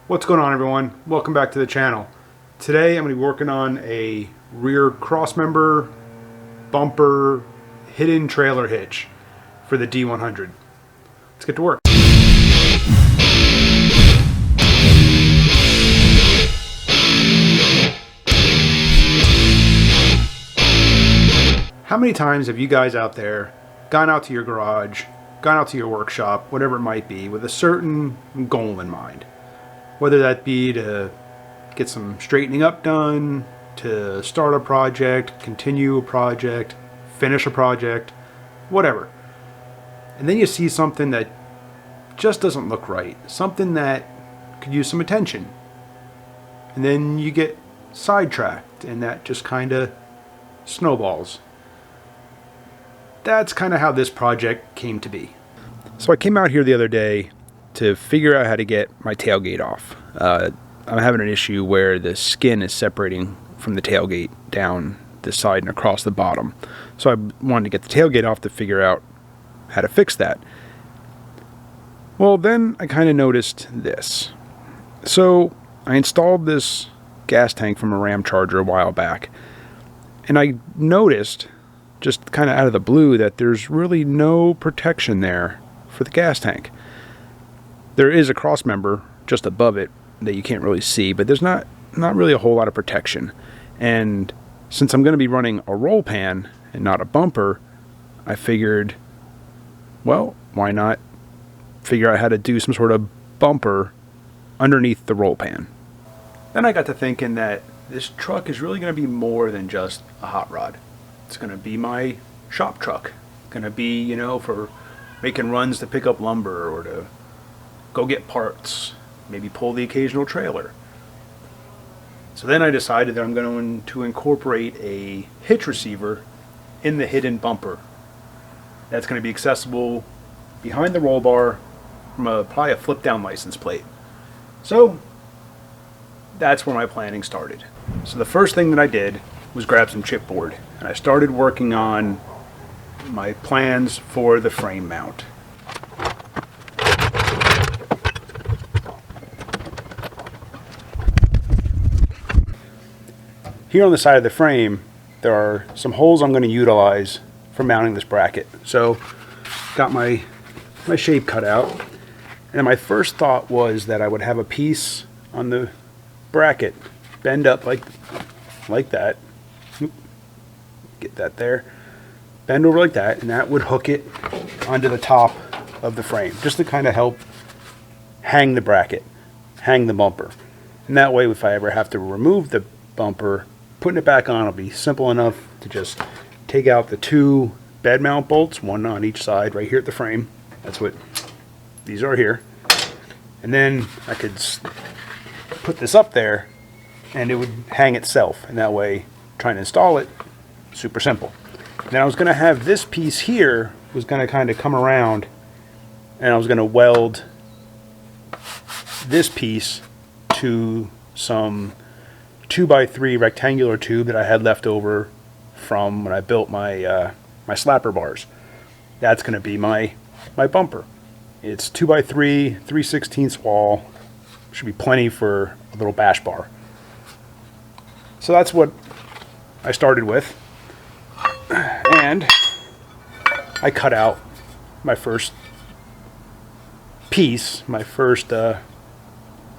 What's going on, everyone? Welcome back to the channel. Today I'm going to be working on a rear crossmember bumper hidden trailer hitch for the D100. Let's get to work. How many times have you guys out there gone out to your garage, gone out to your workshop, whatever it might be, with a certain goal in mind? Whether that be to get some straightening up done, to start a project, continue a project, finish a project, whatever. And then you see something that just doesn't look right, something that could use some attention. And then you get sidetracked and that just kind of snowballs. That's kind of how this project came to be. So I came out here the other day to figure out how to get my tailgate off. I'm having an issue where the skin is separating from the tailgate down this side and across the bottom. So I wanted to get the tailgate off to figure out how to fix that. Well, then I kind of noticed this. So I installed this gas tank from a Ram Charger a while back, and I noticed, just kind of out of the blue, that there's really no protection there for the gas tank. There is a cross member just above it that you can't really see, but there's not really a whole lot of protection. And since I'm going to be running a roll pan and not a bumper, I figured, well, why not figure out how to do some sort of bumper underneath the roll pan? Then I got to thinking that this truck is really going to be more than just a hot rod. It's going to be my shop truck. Going to be, you know, for making runs to pick up lumber or to go get parts, maybe pull the occasional trailer. So then I decided that I'm going to incorporate a hitch receiver in the hidden bumper. That's going to be accessible behind the roll bar from probably a flip down license plate. So that's where my planning started. So the first thing that I did was grab some chipboard, and I started working on my plans for the frame mount. Here on the side of the frame, there are some holes I'm going to utilize for mounting this bracket. So, got my shape cut out, and my first thought was that I would have a piece on the bracket bend up like that. Get that there. Bend over like that, and that would hook it onto the top of the frame, just to kind of help hang the bracket, hang the bumper. And that way, if I ever have to remove the bumper, putting it back on will be simple enough to just take out the two bed mount bolts, one on each side right here at the frame. That's what these are here. And then I could put this up there and it would hang itself. And that way, trying to install it, super simple. And then I was going to have this piece here was going to kind of come around, and I was going to weld this piece to some 2x3 rectangular tube that I had left over from when I built my my slapper bars. That's going to be my bumper. It's 2x3, 3/16 wall. Should be plenty for a little bash bar. So that's what I started with, and I cut out my first piece, my first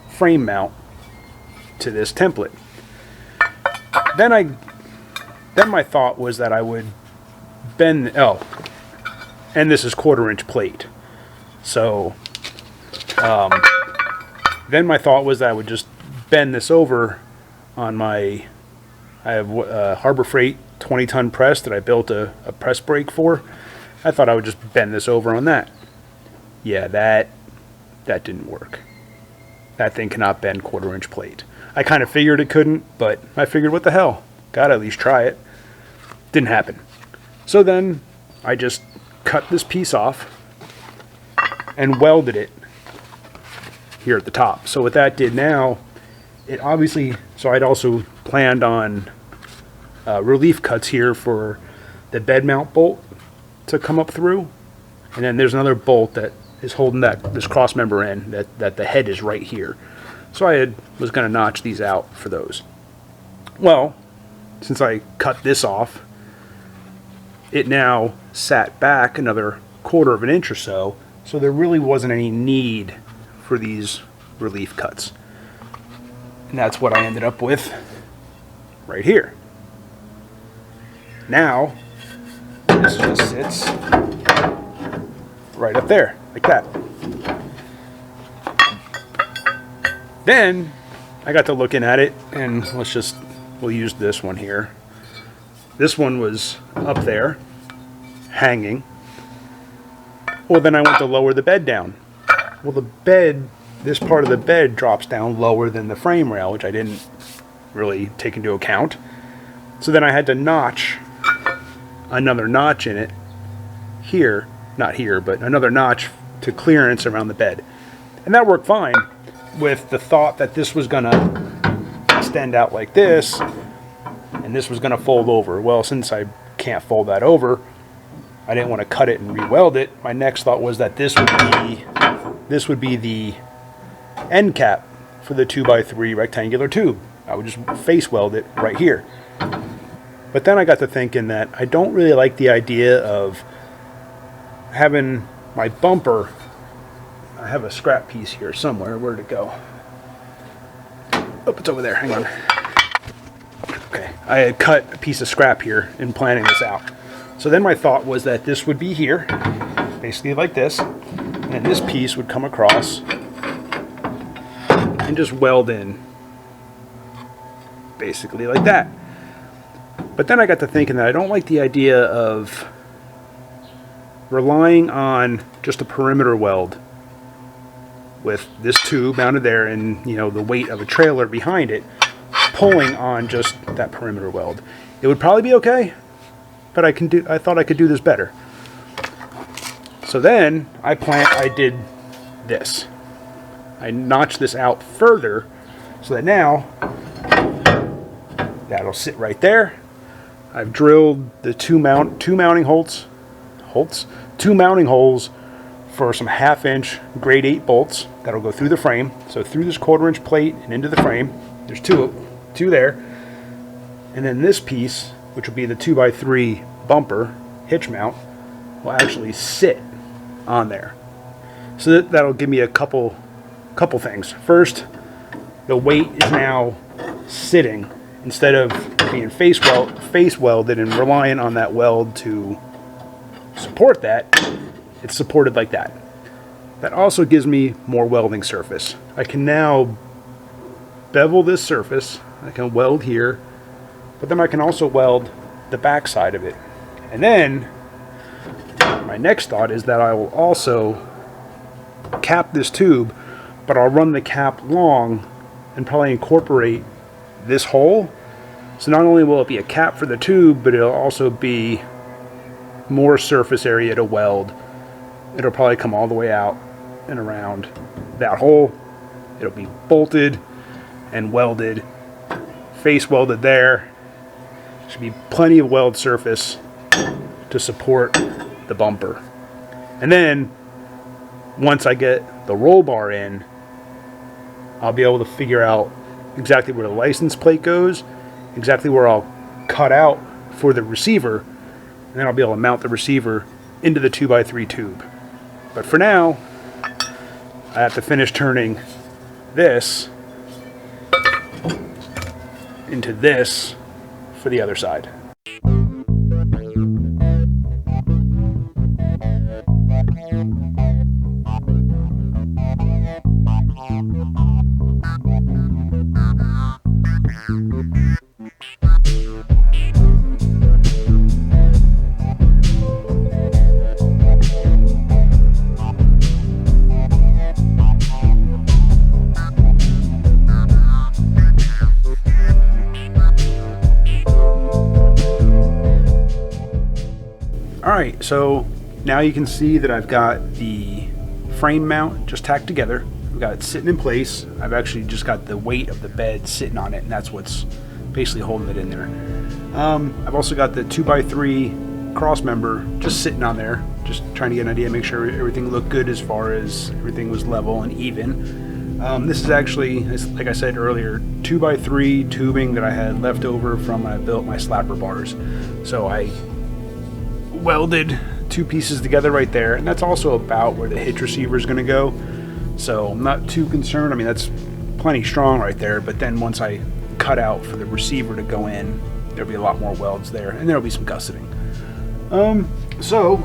frame mount to this template. Then my thought was that I would bend, and this is 1/4" plate. So then my thought was that I would just bend this over on I have Harbor Freight 20-ton press that I built a press brake for. I thought I would just bend this over on that. Yeah, that didn't work. That thing cannot bend 1/4" plate. I kind of figured it couldn't, but I figured, what the hell? Gotta at least try it. Didn't happen. So then I just cut this piece off and welded it here at the top. So what that did now, it obviously, so I'd also planned on relief cuts here for the bed mount bolt to come up through, and then there's another bolt that is holding this cross member in, that the head is right here. So I was going to notch these out for those. Well, since I cut this off, it now sat back another 1/4 of an inch or so, so there really wasn't any need for these relief cuts. And that's what I ended up with right here. Now, this just sits right up there, like that. Then, I got to looking at it, and we'll use this one here. This one was up there, hanging. Well, then I went to lower the bed down. Well, the bed, this part of the bed drops down lower than the frame rail, which I didn't really take into account. So then I had to notch another notch in it here, not here, but another notch to clearance around the bed. And that worked fine, with the thought that this was going to extend out like this, and this was going to fold over. Well, since I can't fold that over, I didn't want to cut it and re-weld it. My next thought was that this would be the end cap for the 2x3 rectangular tube. I would just face weld it right here. But then I got to thinking that I don't really like the idea of having my bumper. I have a scrap piece here somewhere. Where'd it go? Oh, it's over there. Hang on. Okay, I had cut a piece of scrap here in planning this out. So then my thought was that this would be here, basically like this, and then this piece would come across and just weld in, basically like that. But then I got to thinking that I don't like the idea of relying on just a perimeter weld with this tube mounted there and, you know, the weight of a trailer behind it pulling on just that perimeter weld. It would probably be okay, but I thought I could do this better. So then I did this. I notched this out further so that now that'll sit right there. I've drilled the two mounting holes for some 1/2 inch grade 8 bolts that'll go through the frame. So through this 1/4 inch plate and into the frame. There's two there. And then this piece, which will be the 2x3 bumper hitch mount, will actually sit on there. So that'll give me a couple things. First, the weight is now sitting instead of being face welded and relying on that weld to support that. It's supported like that. That also gives me more welding surface. I can now bevel this surface. I can weld here, but then I can also weld the back side of it. And then my next thought is that I will also cap this tube, but I'll run the cap long and probably incorporate this hole. So not only will it be a cap for the tube, but it'll also be more surface area to weld. It'll probably come all the way out and around that hole. It'll be bolted and welded, face welded there. Should be plenty of weld surface to support the bumper. And then once I get the roll bar in, I'll be able to figure out exactly where the license plate goes, exactly where I'll cut out for the receiver, and then I'll be able to mount the receiver into the 2x3 tube. But for now, I have to finish turning this into this for the other side. Alright, so now you can see that I've got the frame mount just tacked together. I've got it sitting in place. I've actually just got the weight of the bed sitting on it, and that's what's basically holding it in there. I've also got the 2x3 cross member just sitting on there, just trying to get an idea, make sure everything looked good as far as everything was level and even. This is actually, like I said earlier, 2x3 tubing that I had left over from when I built my slapper bars. So I welded 2 pieces together right there, and that's also about where the hitch receiver is going to go. So I'm not too concerned. I mean, that's plenty strong right there, but then once I cut out for the receiver to go in, there'll be a lot more welds there, and there'll be some gusseting. So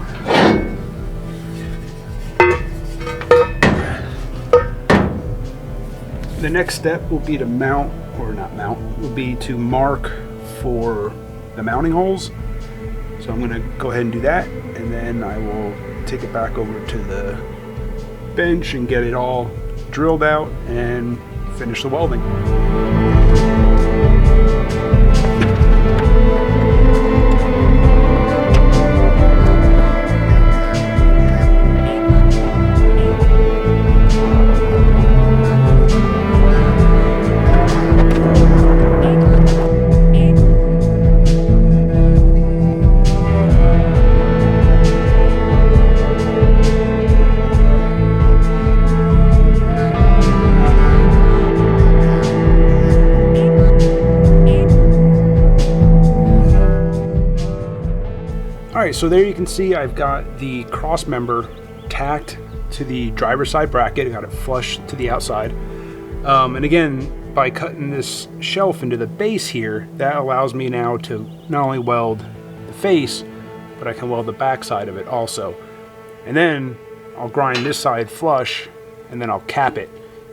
the next step will be to mount, or not mount, will be to mark for the mounting holes. So I'm going to go ahead and do that, and then I will take it back over to the bench and get it all drilled out and finish the welding. Alright, so there you can see I've got the cross member tacked to the driver's side bracket. I got it flush to the outside. And again, by cutting this shelf into the base here, that allows me now to not only weld the face, but I can weld the back side of it also. And then I'll grind this side flush, and then I'll cap it.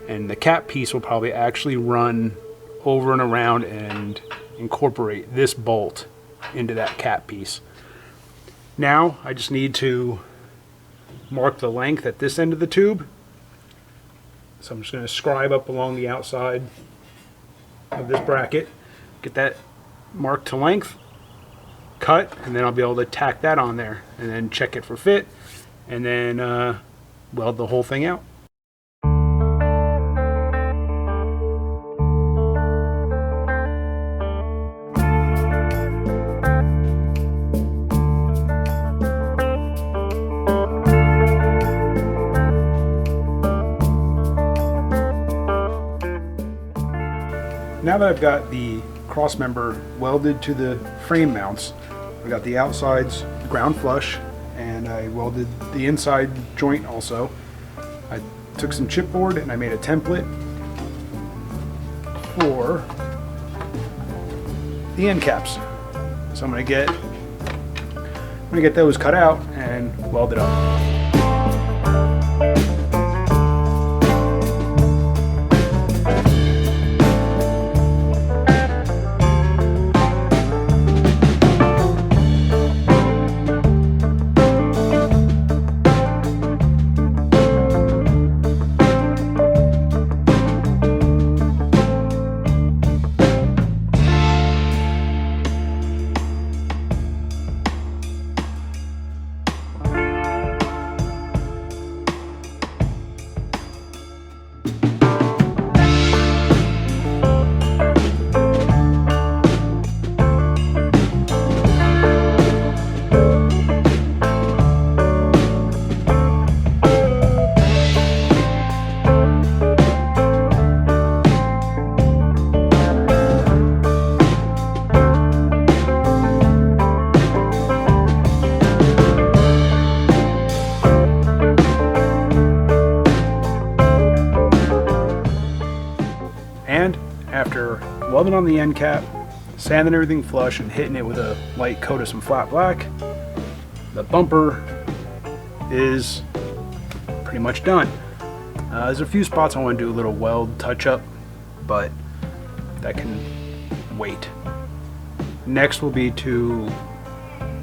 And the cap piece will probably actually run over and around and incorporate this bolt into that cap piece. Now I just need to mark the length at this end of the tube. So I'm just going to scribe up along the outside of this bracket, get that marked to length, cut, and then I'll be able to tack that on there and then check it for fit, and then weld the whole thing out. Now that I've got the cross member welded to the frame mounts, I got the outsides ground flush, and I welded the inside joint also. I took some chipboard and I made a template for the end caps. So I'm gonna get those cut out and weld it up. And after welding on the end cap, sanding everything flush, and hitting it with a light coat of some flat black, the bumper is pretty much done. There's a few spots I want to do a little weld touch up, but that can wait. Next will be to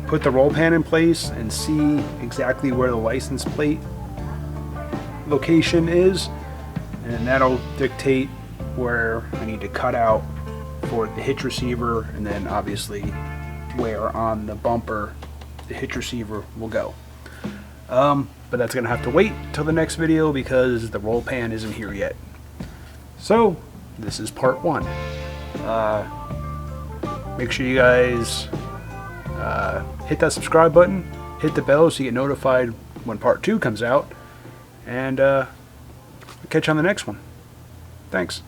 put the roll pan in place and see exactly where the license plate location is, and that'll dictate where I need to cut out for the hitch receiver, and then obviously where on the bumper the hitch receiver will go. But that's gonna have to wait till the next video because the roll pan isn't here yet. So this is part one. Make sure you guys hit that subscribe button, hit the bell so you get notified when part two comes out, and I'll catch you on the next one. Thanks.